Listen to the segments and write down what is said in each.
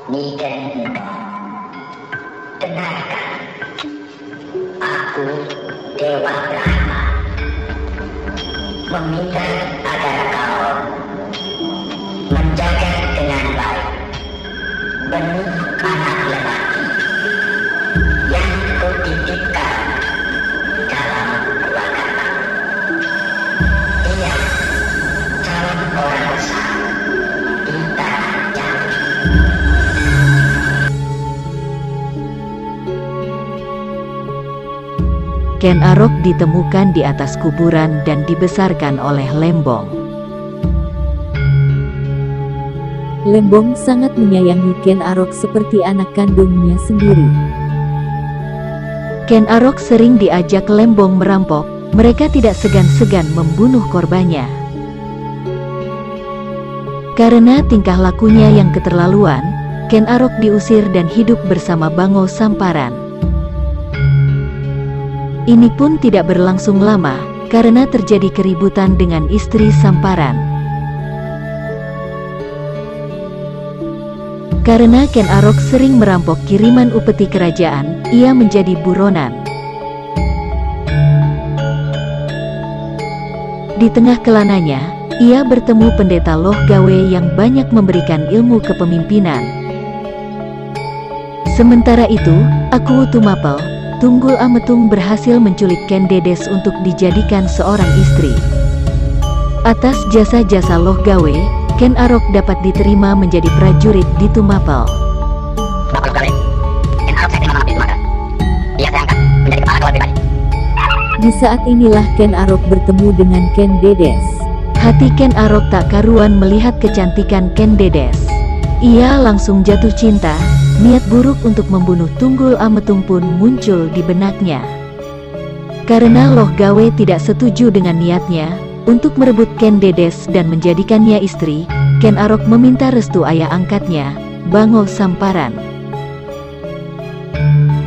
Niken, dengarkan, aku Dewa Brahma meminta agar kau menjaga dengan baik benih anak lelaki yang kutitipkan dalam keluarga. Dia calon orang besar di tanah Jawa. Ken Arok ditemukan di atas kuburan dan dibesarkan oleh Lembong. Lembong sangat menyayangi Ken Arok seperti anak kandungnya sendiri. Ken Arok sering diajak Lembong merampok, mereka tidak segan-segan membunuh korbannya. Karena tingkah lakunya yang keterlaluan, Ken Arok diusir dan hidup bersama Bango Samparan. Ini pun tidak berlangsung lama, karena terjadi keributan dengan istri Samparan. Karena Ken Arok sering merampok kiriman upeti kerajaan, ia menjadi buronan. Di tengah kelananya, ia bertemu pendeta Loh Gawe yang banyak memberikan ilmu kepemimpinan. Sementara itu, Aku Tumapel, Tunggul Ametung berhasil menculik Ken Dedes untuk dijadikan seorang istri. Atas jasa-jasa Loh Gawe, Ken Arok dapat diterima menjadi prajurit di Tumapel. Di saat inilah Ken Arok bertemu dengan Ken Dedes. Hati Ken Arok tak karuan melihat kecantikan Ken Dedes. Ia langsung jatuh cinta, niat buruk untuk membunuh Tunggul Ametung pun muncul di benaknya. Karena Loh Gawe tidak setuju dengan niatnya untuk merebut Ken Dedes dan menjadikannya istri, Ken Arok meminta restu ayah angkatnya, Bango Samparan.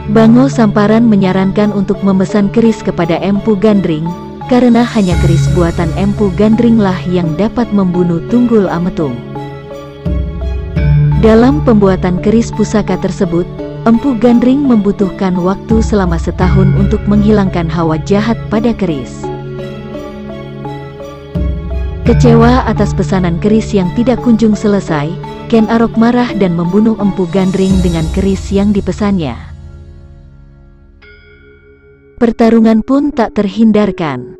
Bango Samparan menyarankan untuk memesan keris kepada Empu Gandring, karena hanya keris buatan Empu Gandring lah yang dapat membunuh Tunggul Ametung. Dalam pembuatan keris pusaka tersebut, Empu Gandring membutuhkan waktu selama setahun untuk menghilangkan hawa jahat pada keris. Kecewa atas pesanan keris yang tidak kunjung selesai, Ken Arok marah dan membunuh Empu Gandring dengan keris yang dipesannya. Pertarungan pun tak terhindarkan.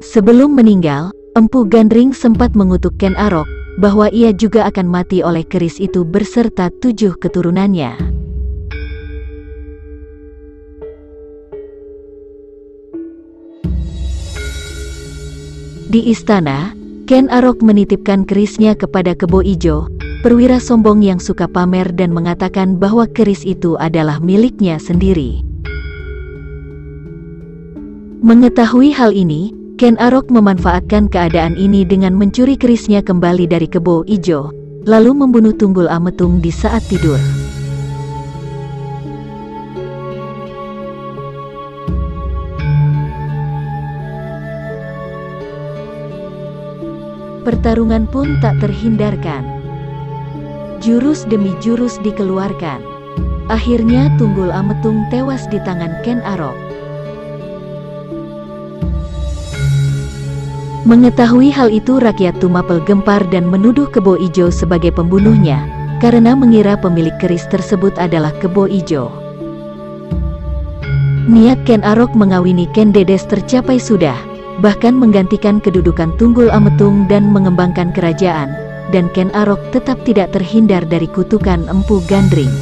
Sebelum meninggal, Empu Gandring sempat mengutuk Ken Arok, bahwa ia juga akan mati oleh keris itu berserta 7 keturunannya. Di istana, Ken Arok menitipkan kerisnya kepada Kebo Ijo, perwira sombong yang suka pamer dan mengatakan bahwa keris itu adalah miliknya sendiri. Mengetahui hal ini, Ken Arok memanfaatkan keadaan ini dengan mencuri kerisnya kembali dari Kebo Ijo, lalu membunuh Tunggul Ametung di saat tidur. Pertarungan pun tak terhindarkan. Jurus demi jurus dikeluarkan. Akhirnya Tunggul Ametung tewas di tangan Ken Arok. Mengetahui hal itu, rakyat Tumapel gempar dan menuduh Kebo Ijo sebagai pembunuhnya, karena mengira pemilik keris tersebut adalah Kebo Ijo. Niat Ken Arok mengawini Ken Dedes tercapai sudah, bahkan menggantikan kedudukan Tunggul Ametung dan mengembangkan kerajaan, dan Ken Arok tetap tidak terhindar dari kutukan Empu Gandring.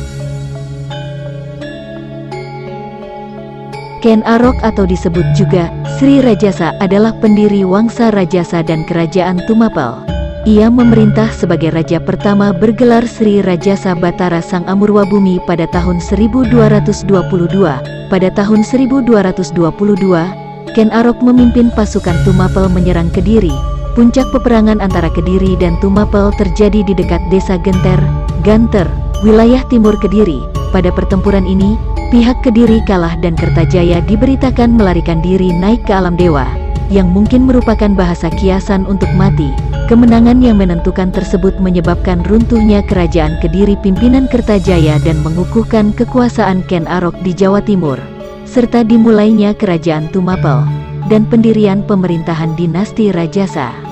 Ken Arok atau disebut juga Sri Rajasa adalah pendiri Wangsa Rajasa dan Kerajaan Tumapel. Ia memerintah sebagai raja pertama bergelar Sri Rajasa Batara Sang Amurwabumi pada tahun 1222. Pada tahun 1222, Ken Arok memimpin pasukan Tumapel menyerang Kediri. Puncak peperangan antara Kediri dan Tumapel terjadi di dekat desa Genter, Ganter, wilayah timur Kediri. Pada pertempuran ini, pihak Kediri kalah dan Kertajaya diberitakan melarikan diri naik ke alam dewa, yang mungkin merupakan bahasa kiasan untuk mati. Kemenangan yang menentukan tersebut menyebabkan runtuhnya kerajaan Kediri pimpinan Kertajaya dan mengukuhkan kekuasaan Ken Arok di Jawa Timur, serta dimulainya kerajaan Tumapel dan pendirian pemerintahan dinasti Rajasa.